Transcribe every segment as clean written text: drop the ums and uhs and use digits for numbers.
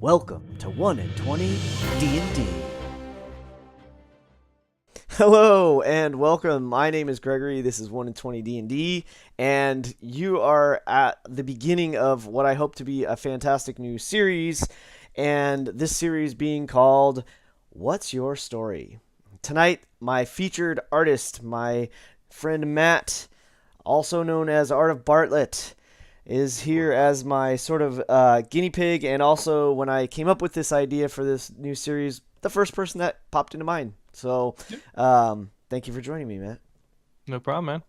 Welcome to 1 in 20 D&D. Hello and welcome. My name is Gregory. This is 1 in 20 D&D, and you are at the beginning of what I hope to be a fantastic new series, and this series being called What's Your Story? Tonight, my featured artist, my friend Matt, also known as Art of Bartlett, is here as my sort of guinea pig, and also when I came up with this idea for this new series, the first person that popped into mind. So, thank you for joining me, Matt. No problem,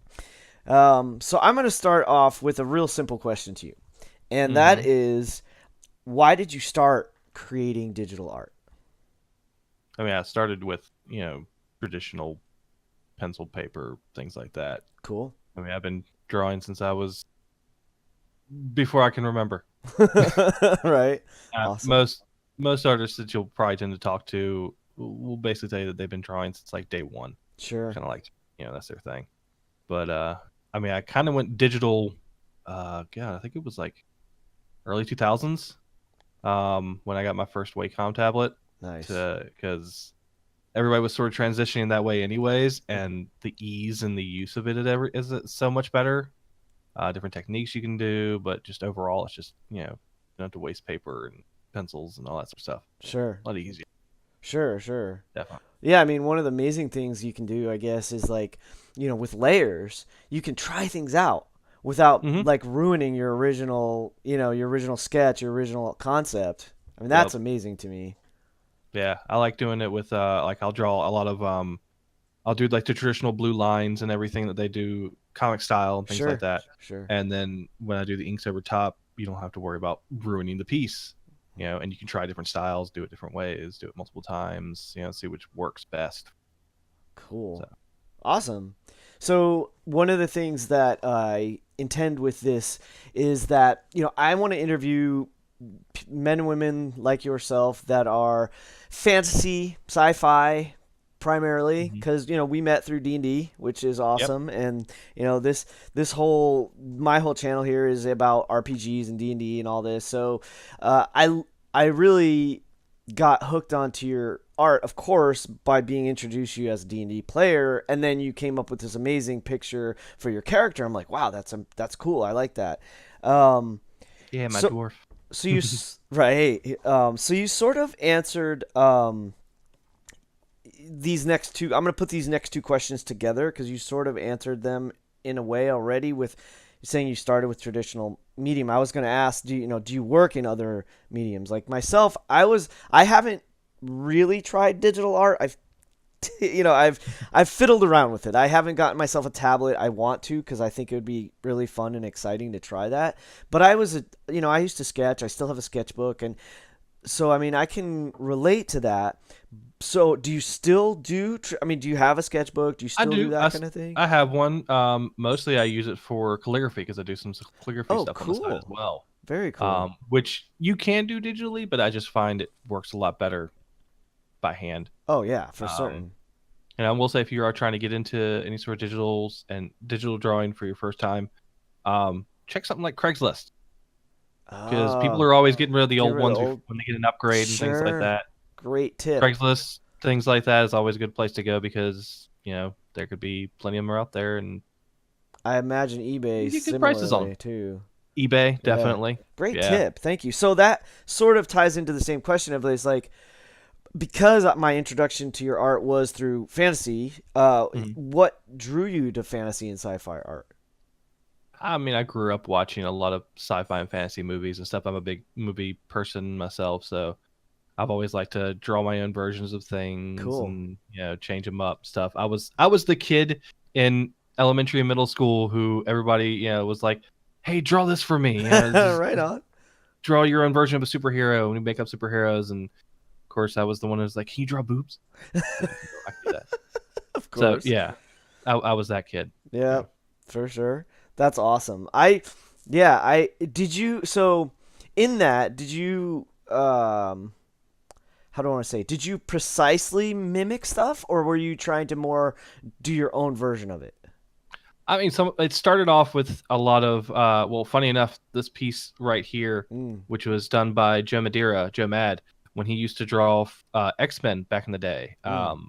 man. So I'm going to start off with a real simple question to you, and that hmm is, why did you start creating digital art? I mean, I started with, traditional pencil, paper, things like that. Cool. I mean, I've been drawing since I was before I can remember. Right. Awesome. Most artists that you'll probably tend to talk to will basically tell you that they've been drawing since like day one. Sure. Kind of like, that's their thing. But I mean, I kind of went digital. God, I think it was like early 2000s. When I got my first Wacom tablet, Nice. because everybody was sort of transitioning that way anyways, and the ease and the use of it is so much better. Different techniques you can do, but just overall, it's just you don't have to waste paper and pencils and all that sort of stuff. Sure. A lot easier, Sure. definitely. Yeah, I mean, one of the amazing things you can do, I guess, is like, with layers, you can try things out without hmm like ruining your original, your original sketch, your original concept. I mean, that's Yep. amazing to me. Yeah, I like doing it with like I'll draw a lot of I'll do like the traditional blue lines and everything that they do comic style and things like Sure. that. Sure. And then when I do the inks over top, you don't have to worry about ruining the piece. And you can try different styles, do it different ways, do it multiple times, see which works best. So, Cool. Awesome. So, one of the things that I intend with this is that, I want to interview men and women like yourself that are fantasy, sci-fi primarily, mhm. because we met through D&D, which is Yep. awesome. And this whole my whole channel here is about RPGs and D&D and all this. So I really got hooked onto your art, of course, by being introduced to you as a D&D player, and then you came up with this amazing picture for your character. I'm like, wow, that's cool. I like that. Um, Yeah, my so dwarf. so you right. So you sort of answered these next two. I'm going to put these next two questions together because you sort of answered them in a way already with saying you started with traditional medium. I was going to ask, do you work in other mediums? Like myself, I haven't really tried digital art. I've fiddled around with it. I haven't gotten myself a tablet. I want to because I think it would be really fun and exciting to try that. But I used to sketch. I still have a sketchbook, and so I mean, I can relate to that. So, do you still do? I mean, do you have a sketchbook? Do you I still do do. that kind of thing? I have one. Mostly I use it for calligraphy because I do some calligraphy Oh, stuff on the side as cool. well. Very cool. Which you can do digitally, but I just find it works a lot better by hand. Oh yeah, for Um, certain. and I will say, if you are trying to get into any sort of digitals and digital drawing for your first time, check something like Craigslist because people Oh, are always getting rid of the get old rid of ones old. when they get an upgrade and things like Sure. that. Great tip. Craigslist, things like that is always a good place to go because there could be plenty of them out there, and I imagine you eBay get good prices on similarly too. eBay. Yeah. Definitely, Great yeah. tip. Thank you. So that sort of ties into the same question of it's like because my introduction to your art was through fantasy, Mhm. what drew you to fantasy and sci-fi art? I mean, I grew up watching a lot of sci-fi and fantasy movies and stuff. I'm a big movie person myself, so I've always liked to draw my own versions of things Cool. and change them up stuff. I was the kid in elementary and middle school who everybody was like, "Hey, draw this for me. Just Right on. draw your own version of a superhero." And we make up superheroes, and of course, I was the one who was like, "Can you draw boobs?" Yeah, I can do that. Of So course. yeah, I was that kid. Yeah, Yeah. for sure. That's awesome. I did you so in that did you how do I want to say? Did you precisely mimic stuff, or were you trying to more do your own version of it? I mean, some it started off with a lot of well, funny enough, this piece right here, Mm, which was done by Joe Madeira, Joe Mad, when he used to draw X-Men back in the day. mm,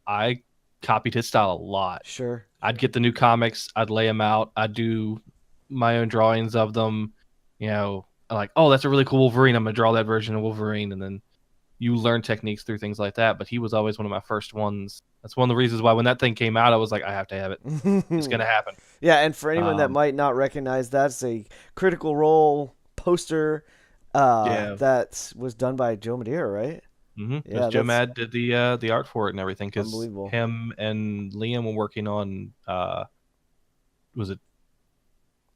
I copied his style a lot. sure. I'd get the new comics, I'd lay them out, I'd do my own drawings of them. Like, oh, that's a really cool Wolverine. I'm gonna draw that version of Wolverine, and then you learn techniques through things like that. But he was always one of my first ones. That's one of the reasons why when that thing came out, I was like, I have to have it. It's gonna happen. Yeah, and for anyone that Um, might not recognize, that's a Critical Role poster yeah, that was done by Joe Madeira, right? because Yeah, Joe that's Mad did the art for it and everything. Because unbelievable. him and Liam were working on was it?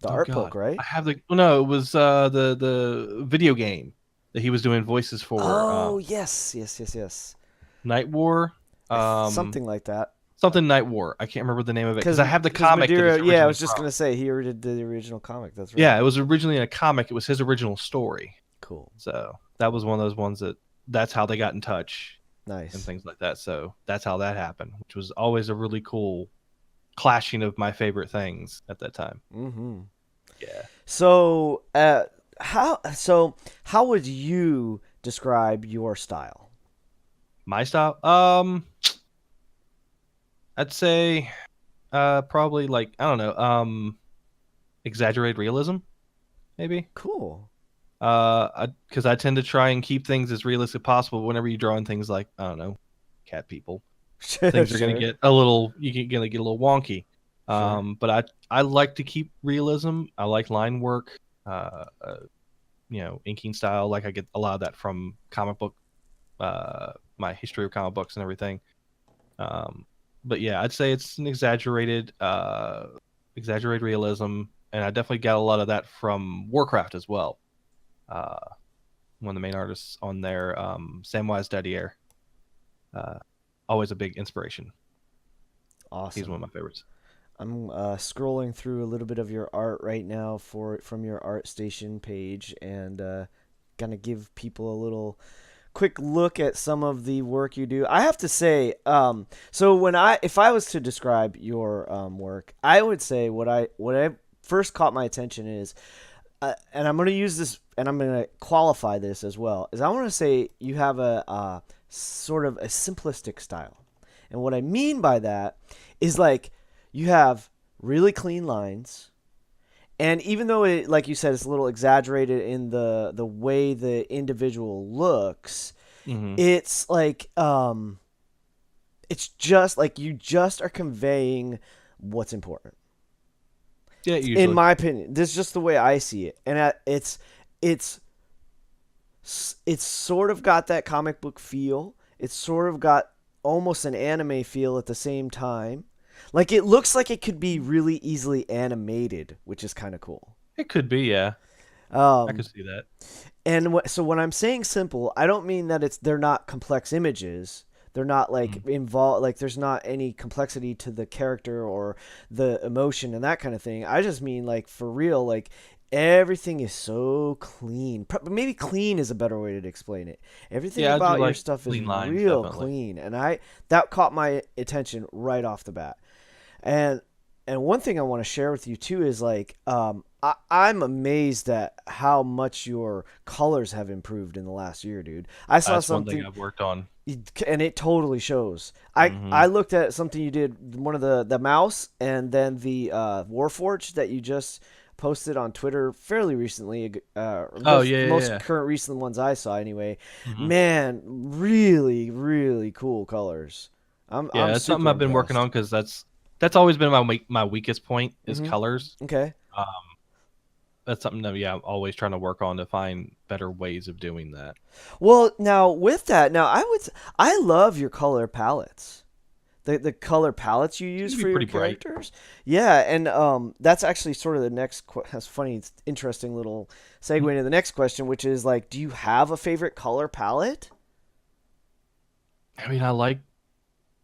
The Oh art book, God, right? I have the. Oh, no, it was the video game that he was doing voices for. Oh, yes, yes, yes, yes. Night War. Um, Something like that. Something Night War. I can't remember the name of it because Because I have the because comic that Madeira, it's yeah, I originally was just from. gonna say he already did the original comic. That's right. Yeah, it was originally in a comic. It was his original story. Cool, So that was one of those ones that's how they got in touch and nice. things like that. So that's how that happened, which was always a really cool clashing of my favorite things at that time. Mm-hmm. Yeah. So, how would you describe your style? My style? I'd say probably like I don't know, exaggerated realism, maybe. Cool. Because I tend to try and keep things as realistic as possible whenever you draw in things like, I don't know, cat people. Sure, Things are gonna sure, get a little you can gonna get a little wonky. sure. But I like to keep realism. I like line work, inking style. Like I get a lot of that from comic book, my history of comic books and everything. Um, but yeah, I'd say it's an exaggerated realism, and I definitely got a lot of that from Warcraft as well. Uh, One of the main artists on there, Samwise Dadier, uh, always a big inspiration. He's one Awesome. of my favorites. I'm scrolling through a little bit of your art right now from your ArtStation page, and gonna give people a little quick look at some of the work you do. I have to say, so if I was to describe your work, I would say what I first caught my attention is, and I'm going to use this, and I'm going to qualify this as well, is I want to say you have a sort of a simplistic style, and what I mean by that is like you have really clean lines. And even though it, like you said, it's a little exaggerated in the way the individual looks, Hmm. it's like it's just like you just are conveying what's important. Yeah, In usually. my opinion, this is just the way I see it, and it's it's sort of got that comic book feel. It's sort of got almost an anime feel at the same time. Like it looks like it could be really easily animated, which is kind of cool. It could be, yeah. I could Um, see that. And so when I'm saying simple, I don't mean that they're not complex images. They're not like Mhm. involved, like there's not any complexity to the character or the emotion and that kind of thing. I just mean like for real, like everything is so clean. Maybe clean is a better way to explain it. Everything Yeah, I do about your like stuff is clean lines, real definitely. clean, and I that caught my attention right off the bat. And one thing I want to share with you too is like I'm amazed at how much your colors have improved in the last year, dude. I saw That's one thing something, I've worked on. and it totally shows. I Hmm. looked at something you did, one of the mouse, and then the Warforged that you just posted on Twitter fairly recently. Oh Those yeah, the yeah, most yeah. current recent ones I saw anyway. Hmm. Man, really, really cool colors. I'm Yeah, that's something super I've been working impressed. on because that's always been my weakest point is Mm-hmm. colors. Okay. Um, that's something that yeah, I'm always trying to work on to find better ways of doing that. Well, now with that, now I love your color palettes. The color palettes you Seem use to be for your pretty bright. characters. Yeah, and that's actually sort of the next that's funny, it's interesting little segue into the next question, which is like do you have a favorite color palette? I mean, I like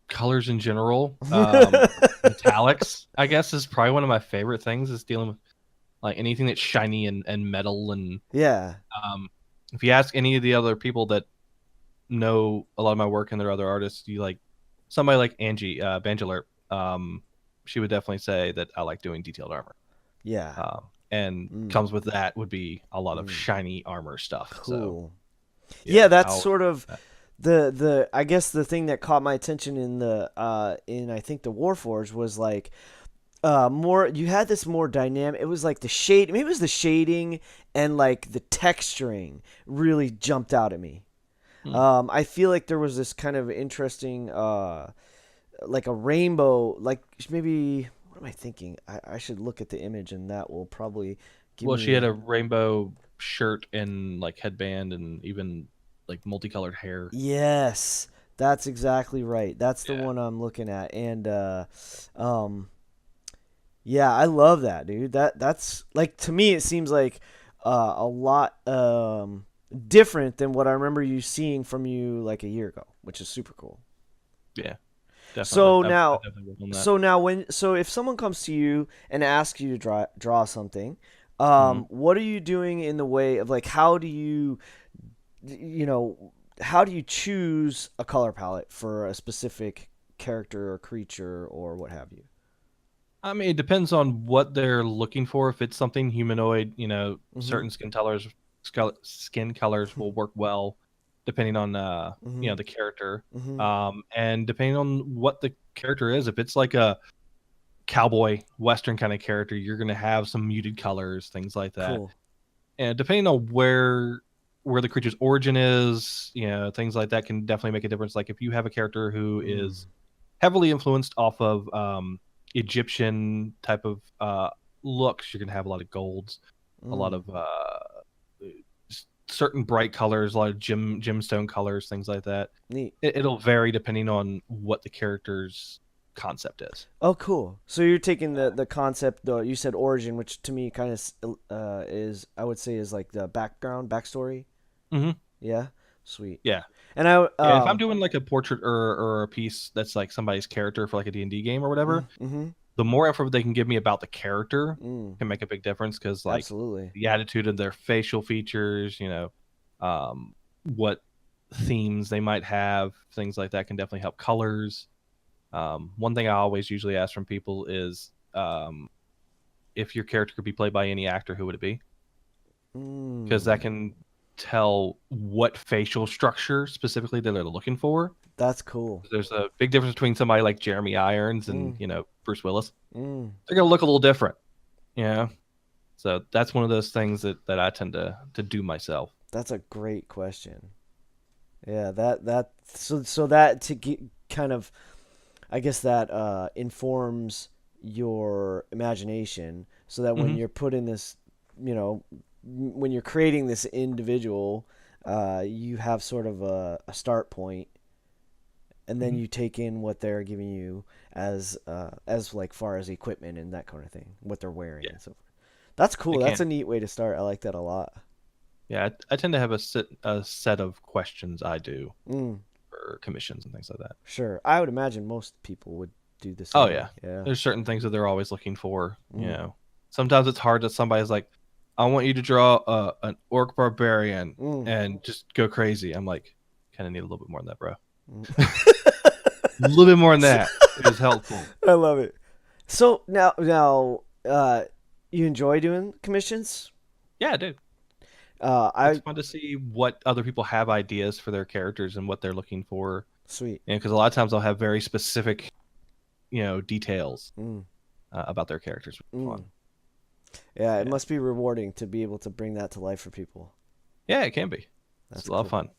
colors in general. Metallics, I guess, is probably one of my favorite things. Is dealing with like anything that's shiny and metal. And Yeah. um, if you ask any of the other people that know a lot of my work and their other artists, you like somebody like Angie Banjalert. she would definitely say that I like doing detailed armor. Yeah. And Mm, comes with that would be a lot of mm. shiny armor stuff. So Cool. Yeah, yeah, I that's always sort of that. the I guess the thing that caught my attention in the in I think the Warforged was like more you had this more dynamic. It was like the shade, maybe it was the shading and like the texturing really jumped out at me. Hmm. I feel like there was this kind of interesting like a rainbow, like maybe what am I thinking? I should look at the image and that will probably give Well, she had me. a rainbow shirt and like headband and even like multicolored hair. Yes, that's exactly right. That's the Yeah. one I'm looking at, and um, yeah, I love that, dude. That's like to me, it seems like a lot different than what I remember you seeing from you like a year ago, which is super cool. Yeah, definitely. So I now, definitely work on that. so if someone comes to you and asks you to draw something, Hmm. what are you doing in the way of like how do you you know, how do you choose a color palette for a specific character or creature or what have you? I mean, it depends on what they're looking for. If it's something humanoid, Mm-hmm. certain skin colors will work well, depending on Mm-hmm. the character, Mm-hmm. and depending on what the character is. If it's like a cowboy western kind of character, you're going to have some muted colors, things like that. Cool. And depending on where the creature's origin is, things like that can definitely make a difference. Like if you have a character who Mm. is heavily influenced off of Egyptian type of looks, you're gonna have a lot of golds, a lot Mm. of certain bright colors, a lot of gemstone colors, things like that. Neat. It'll vary depending on what the character's concept is. Oh, cool. So you're taking the concept though you said origin, which to me kind of is I would say is like the backstory. Hmm. Yeah. Sweet. Yeah. And I Yeah, if I'm doing like a portrait or a piece that's like somebody's character for like a D&D game or whatever, mm-hmm. the more info they can give me about the character Mm. can make a big difference because like Absolutely. the attitude of their facial features, what themes they might have, things like that can definitely help colors. One thing I always usually ask from people is if your character could be played by any actor, who would it be? Because that Mm. can tell what facial structure specifically that they're looking for. That's cool. There's a big difference between somebody like Jeremy Irons and Mm. Bruce Willis. Mm. They're gonna look a little different, you know. So that's one of those things that I tend to do myself. That's a great question. Yeah, so that to get kind of I guess that informs your imagination so that when Hmm. you're putting this, when you're creating this individual, you have sort of a start point, and then Hmm. you take in what they're giving you as like far as equipment and that kind of thing, what they're wearing Yeah, and so forth. That's cool. it That's can. a neat way to start. I like that a lot. Yeah, I tend to have a set of questions I do Mm, for commissions and things like that. sure. I would imagine most people would do the Oh same way. yeah, Yeah. there's certain things that they're always looking for. Mm, Sometimes it's hard that somebody's like, I want you to draw an orc barbarian mm, and just go crazy. I'm like, kind of need a little bit more than that, bro. mm. A little bit more than that is helpful. I love it. So you enjoy doing commissions? Yeah, dude. It's I fun to see what other people have ideas for their characters and what they're looking for. sweet. Because a lot of times they'll have very specific, details Mm, about their characters. mm. Fun. Yeah, it Yeah. must be rewarding to be able to bring that to life for people. Yeah, it can be. It's That's a lot of cool. fun.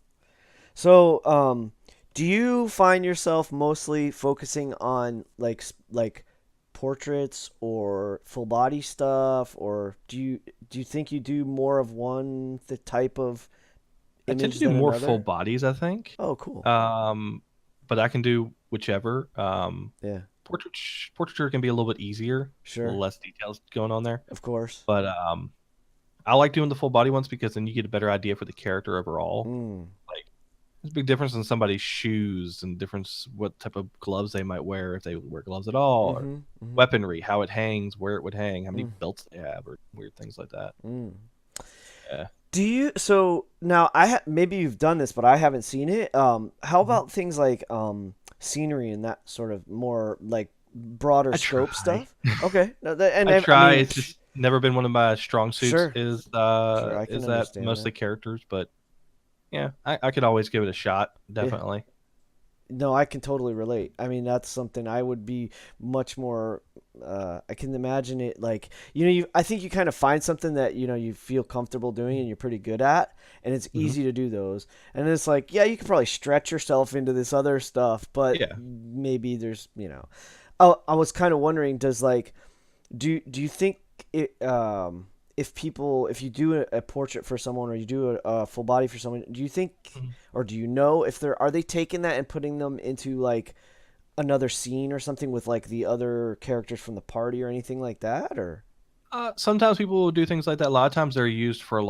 So, do you find yourself mostly focusing on like portraits or full body stuff, or do you think you do more of one the type of I tend to image do than more full another? bodies, I think. Oh, cool. Um, but I can do whichever. Yeah, Portraiture can be a little bit easier, sure. less details going on there. Of course. But I like doing the full body ones because then you get a better idea for the character overall. Mm. Like there's a big difference in somebody's shoes and difference what type of gloves they might wear if they wear gloves at all, or Mm-hmm. Mm-hmm. weaponry, how it hangs, where it would hang, how many Mm. belts they have, or weird things like that. Mm. Yeah. Do you so now maybe you've done this but I haven't seen it. How Mhm. about things like scenery and that sort of more like broader I scope try. stuff. Okay, no, and I I try. mean, It's just never been one of my strong suits. sure, sure, I can Is that understand that. mostly characters, but yeah, I could always give it a shot. Yeah. Definitely. No, I can totally relate. I mean, that's something I would be much more. I can imagine it like I think you kind of find something that you feel comfortable doing and you're pretty good at, and it's Hmm. easy to do those. And it's like, yeah, you could probably stretch yourself into this other stuff, but Yeah. maybe there's. Oh, I was kind of wondering, does like do you think it if you do a portrait for someone or you do a full body for someone, do you think Mhm. or do you know if they're are they taking that and putting them into like another scene or something with like the other characters from the party or anything like that or Sometimes people will do things like that. A lot of times they're used for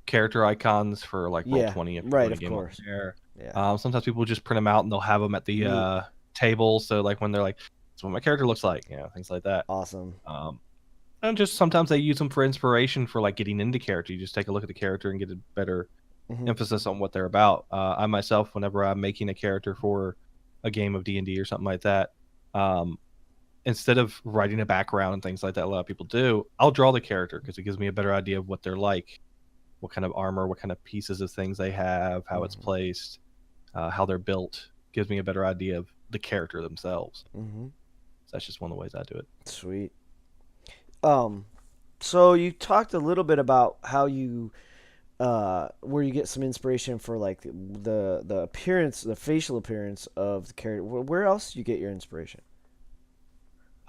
character icons for like roll yeah, 20 if you right, run a of game on course, there. yeah, Sometimes people just print them out and they'll have them at the neat, table. So like when they're like, "That's what my character looks like," things like that. awesome, Um, and just sometimes they use them for inspiration for like getting into character. You just take a look at the character and get a better hmm, emphasis on what they're about. I myself, whenever I'm making a character for a game of D&D or something like that, um, instead of writing a background and things like that, a lot of people do, I'll draw the character because it gives me a better idea of what they're like, what kind of armor, what kind of pieces of things they have, how it's hmm, placed, how they're built. Gives me a better idea of the character themselves. hmm, So that's just one of the ways I do it. sweet. um so you talked a little bit about how you where you get some inspiration for like the appearance, the facial appearance of the character. Where else do you get your inspiration?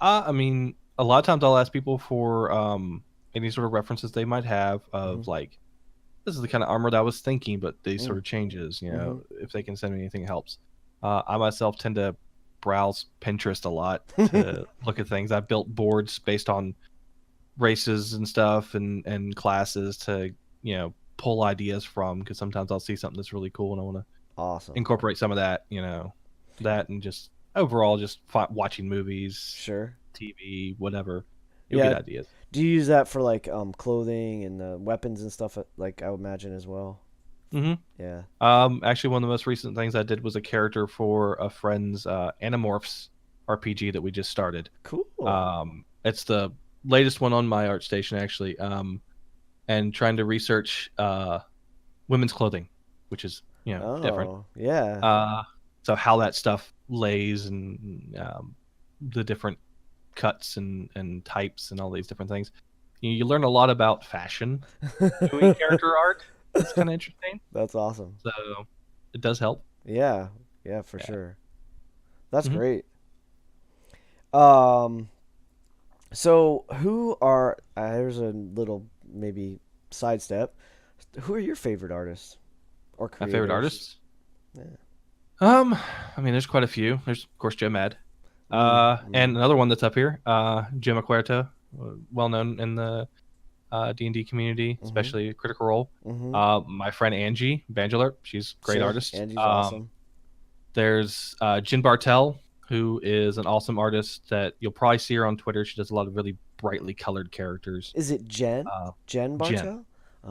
I mean, a lot of times I'll ask people for any sort of references they might have Mm-hmm. of like, this is the kind of armor that I was thinking, but these sort Mm, of changes. mm-hmm. If they can send me anything, helps. I myself tend to browse Pinterest a lot to look at things. I've built boards based on races and stuff and classes to pull ideas from because sometimes I'll see something that's really cool and I want to Awesome. incorporate some of that. That and just overall just watching movies, Sure. TV, whatever. You'll get Yeah. ideas. Do you use that for like clothing and weapons and stuff like I would imagine as well? Hmm. Yeah. Actually, one of the most recent things I did was a character for a friend's Animorphs RPG that we just started. Cool. It's the latest one on my art station, actually. And trying to research women's clothing, which is different. Oh, yeah. Uh, so how that stuff lays and the different cuts and types and all these different things. You learn a lot about fashion doing character art. It's kind of interesting. That's awesome. So it does help. Yeah. Yeah, for Yeah. sure. That's Hmm. great. Um so who are there's a little maybe sidestep. Who are your favorite artists or My favorite creators? artists. Yeah. I mean, there's quite a few. There's of course Joe Mad, Mm-hmm. and another one that's up here, Jim Acuerto, well known in the D&D community, Mm-hmm. especially Critical Role. Mm-hmm. My friend Angie Bandular, she's a great Sure. artist. Angie's awesome. There's Jen Bartel, who is an awesome artist that you'll probably see her on Twitter. She does a lot of really brightly colored characters. Is it Jen? Uh, Jen Jen, Bartel?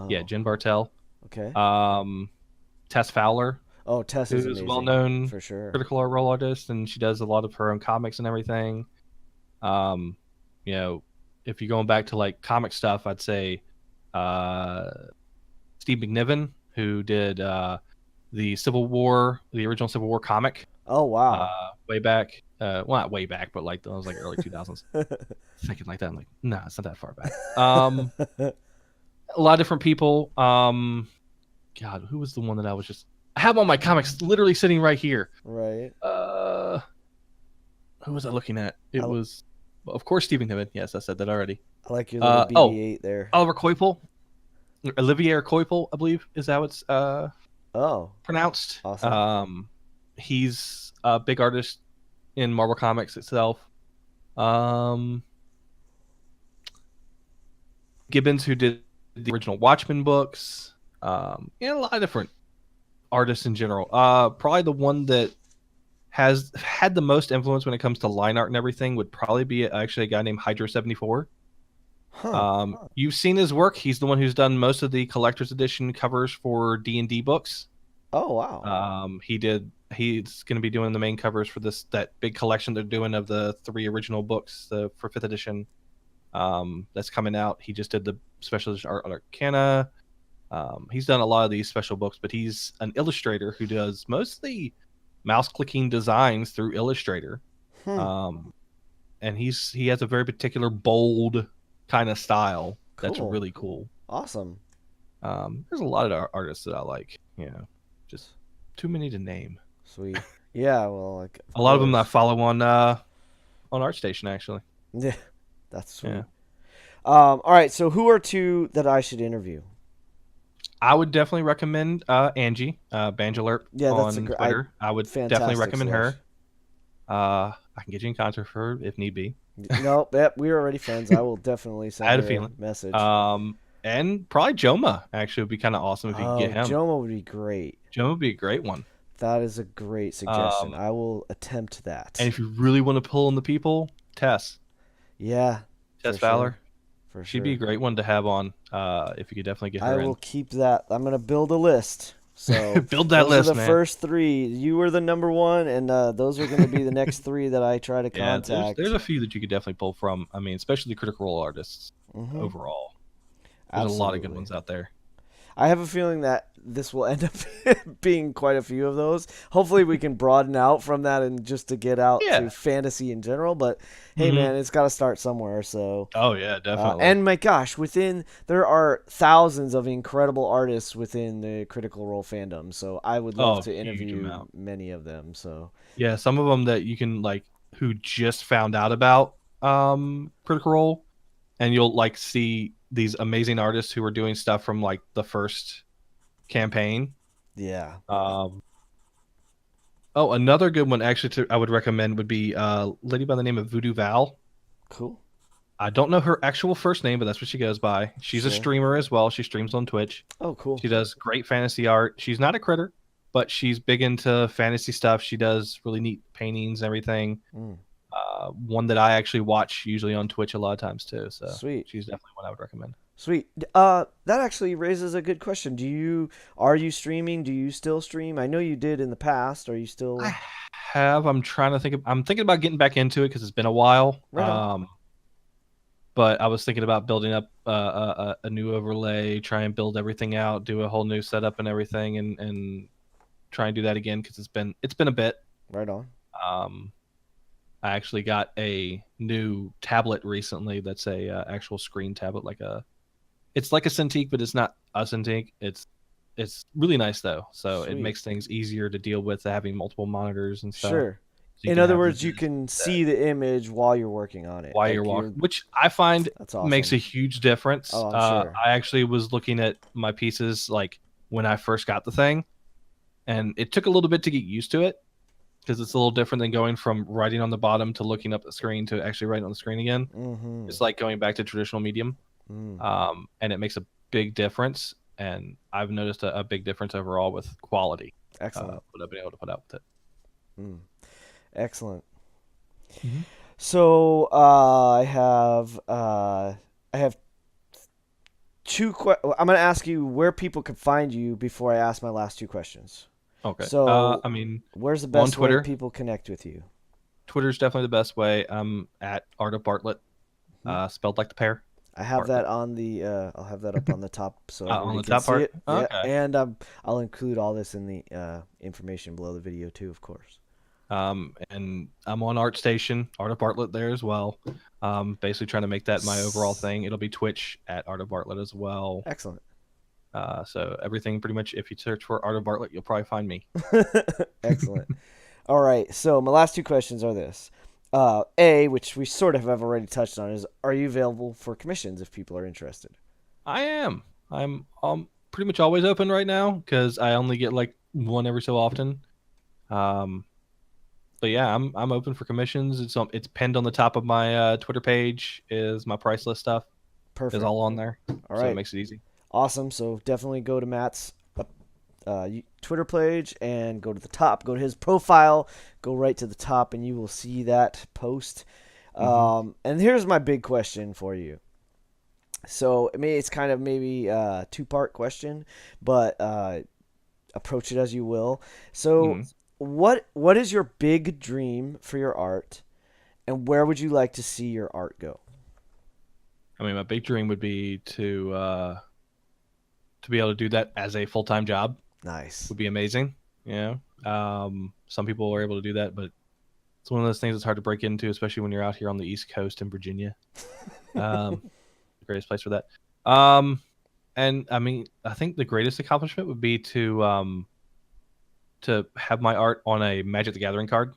yeah, Oh, Jen Bartel. okay. Um, Tess Fowler, Oh, Tess is who's a amazing. well-known For sure. critical art role artist, and she does a lot of her own comics and everything. Um, you know, if you're going back to like comic stuff, I'd say uh, Steve McNiven, who did the original Civil War comic, Oh, wow. way back. Well, not way back, but like that was like early 2000s. Thinking like that, I'm like, no, it's not that far back. A lot of different people. God, who was the one that I was just? I have all my comics literally sitting right here. Right. Uh, who was I looking at? It I, was, well, of course, Stephen Niven. Yes, I said that already. I like your little Oh, BB-8 there. Oliver Coipel, Olivier Coipel, I believe is how it's Oh, pronounced. awesome. He's a big artist in Marvel Comics itself. Um, Gibbons, who did the original Watchmen books. A lot of different artists in general. Probably the one that has had the most influence when it comes to line art and everything would probably be actually a guy named Hydro 74. Huh. You've seen his work. He's the one who's done most of the collector's edition covers for D&D books. Oh, wow. He did He's going to be doing the main covers for that big collection they're doing of the 3 original books for 5th edition. That's coming out. He just did the special edition Art Arcana. He's done a lot of these special books, but he's an illustrator who does mostly mouse clicking designs through Illustrator. Hmm. Um, and he has a very particular bold kind of style that's Cool. really cool. Awesome. There's a lot of artists that I like, just too many to name. Sweet. Yeah. Well, like of A lot of them I course. follow on ArtStation actually. Yeah. That's Yeah, sweet. All right. So who are two that I should interview? I would definitely recommend Angie Banjalert Yeah, that's a on great, Twitter. I would definitely fantastic recommend her. selection. I can get you in contact with her if need be. No, yep, we're already friends. I will definitely I send had a her a feeling. message. And probably Joma actually would be kind of awesome if you could get Oh, him. Jomo would be great. Joma would be a great one. That is a great suggestion. Um, I will attempt and that. if you really want to pull in the people, Yeah, for Tess sure. Fowler, For she'd be a sure. great one to have on. If you could definitely get I her will in. keep that. I'm going to build a list. So Build that those are list, the man. first three. You were the number one, and those are going to be the next three that I try to Yeah, there's contact. a few that you could definitely pull from. I mean, especially the Critical Role artists Hmm. overall. There's a lot of good Absolutely. ones out there. I have a feeling that this will end up being quite a few of those. Hopefully, we can broaden out from that and just to get out to Yeah. fantasy in general. But hey, Hmm. man, it's got to start somewhere. So, Oh yeah, definitely. and my gosh, there are thousands of incredible artists within the Critical Role fandom. So I would love Oh, to huge interview amount. many of them. So Yeah, some of them that you can like who just found out about Critical Role, and you'll like see these amazing artists who are doing stuff from like the first campaign. yeah, Um, oh, another good one actually I would recommend would be a lady by the name of Voodoo Val. cool, I don't know her actual first name, but that's what she goes by. She's a sure. streamer as well. She streams on Twitch. Oh, cool, She does great fantasy art. She's not a critter, but she's big into fantasy stuff. She does really neat paintings and everything. mm, One that I actually watch usually on Twitch a lot of times too. So sweet. she's definitely one I would recommend. Sweet. That actually raises a good question. Are you streaming? Do you still stream? I know you did in the past. Are you I still have. I'm trying to think. I'm thinking about getting back into it because it's been a while. right on? But I was thinking about building up a new overlay, try and build everything out, do a whole new setup and everything, and try and do that again because it's been a bit. Right on. Um, I actually got a new tablet recently that's a actual screen tablet, it's like a Cintiq, but it's not a Cintiq. It's really nice though, so it Sweet. makes things easier to deal with having multiple monitors and stuff. Sure. So you In can other have words, you this can that see the image while you're working on it. while you're Like walking, you're which I find That's makes a awesome. huge difference. Oh, I'm sure. I actually was looking at my pieces like when I first got the thing, and it took a little bit to get used to it because it's a little different than going from writing on the bottom to looking up the screen to actually writing on the screen again. Mm-hmm. It's like going back to traditional medium, Mm. and it makes a big difference. And I've noticed a big difference overall with quality. Excellent. What I've been able to put out with it. Mm. Excellent. Mm-hmm. So I have I'm going to ask you where people can find you before I ask my last two questions. Okay. So I mean, where's the on best way Twitter, people connect with you? Twitter's definitely the best way. I'm at Art of Bartlett, Hmm. spelled like the pear, I have that Bartlett. on the. I'll have that up on the top so On everybody the can top see part. it. Yeah, Okay. and I'll include all this in the information below the video too, of course. And I'm on ArtStation, Art of Bartlett there as well. Basically trying to make that my overall thing. It'll be Twitch at Art of Bartlett as well. Excellent. So everything pretty much, if you search for Art of Bartlett, you'll probably find me. Excellent. All right. So my last two questions are this. Which we sort of have already touched on, is are you available for commissions if people are interested? I am. I'm pretty much always open right now because I only get like one every so often. Um, but yeah, I'm open for commissions. It's pinned on the top of my Twitter page. Is my price list stuff is Perfect. all on there, All so it right. makes it easy. Awesome. So definitely go to Matt's Twitter page and go to the top. Go to his profile. Go right to the top, and you will see that post. Hmm. And here's my big question for you. So I mean, it's kind of maybe a two-part question, but approach it as you will. So, Hmm. what is your big dream for your art, and where would you like to see your art go? I mean, my big dream would be to be able to do that as a full time job. Nice. Would be amazing. You know, some people are able to do that, but it's one of those things that's hard to break into, especially when you're out here on the East Coast in Virginia. The greatest place for that. Um, and I mean, I think the greatest accomplishment would be to have my art on a Magic the Gathering card,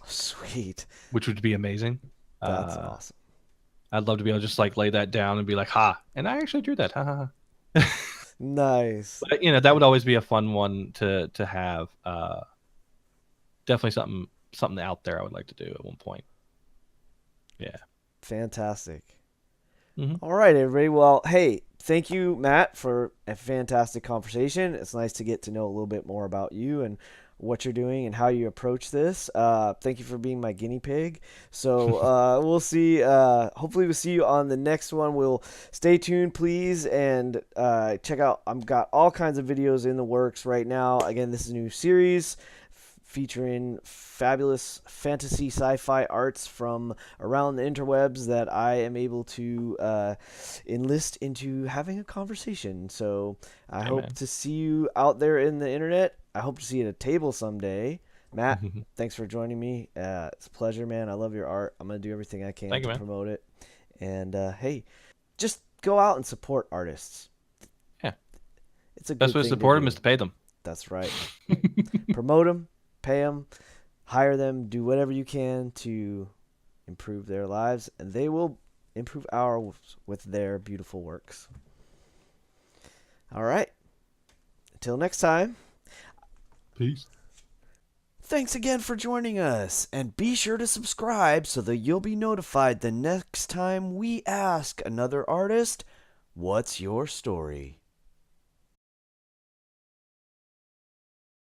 Sweet. which would be amazing. That's Uh, awesome. I'd love to be able to just like lay that down and be like, "Ha!" And I actually drew that. Ha ha ha. Nice. But that would always be a fun one to have. Definitely something out there I would like to do at one point. Yeah. Fantastic. Hmm. All right, everybody. Well, hey, thank you, Matt, for a fantastic conversation. It's nice to get to know a little bit more about you and what you're doing and how you approach this. Thank you for being my guinea pig. So we'll see. Hopefully, we'll see you on the next one. We'll stay tuned, please, and check out. I've got all kinds of videos in the works right now. Again, this is a new series featuring fabulous fantasy sci-fi arts from around the interwebs that I am able to enlist into having a conversation. So I Hey hope man. to see you out there in the internet. I hope to see you at a table someday. Matt, thanks for joining me. It's a pleasure, man. I love your art. I'm going to do everything I can Thank you, to man. promote it. And hey, just go out and support artists. Yeah. It's a Best good way to thing to support them do. is to pay them. That's right. Promote them, pay them, hire them, do whatever you can to improve their lives, and they will improve ours with their beautiful works. All right. Until next time, Peace. thanks again for joining us, and be sure to subscribe so that you'll be notified the next time we ask another artist, what's your story?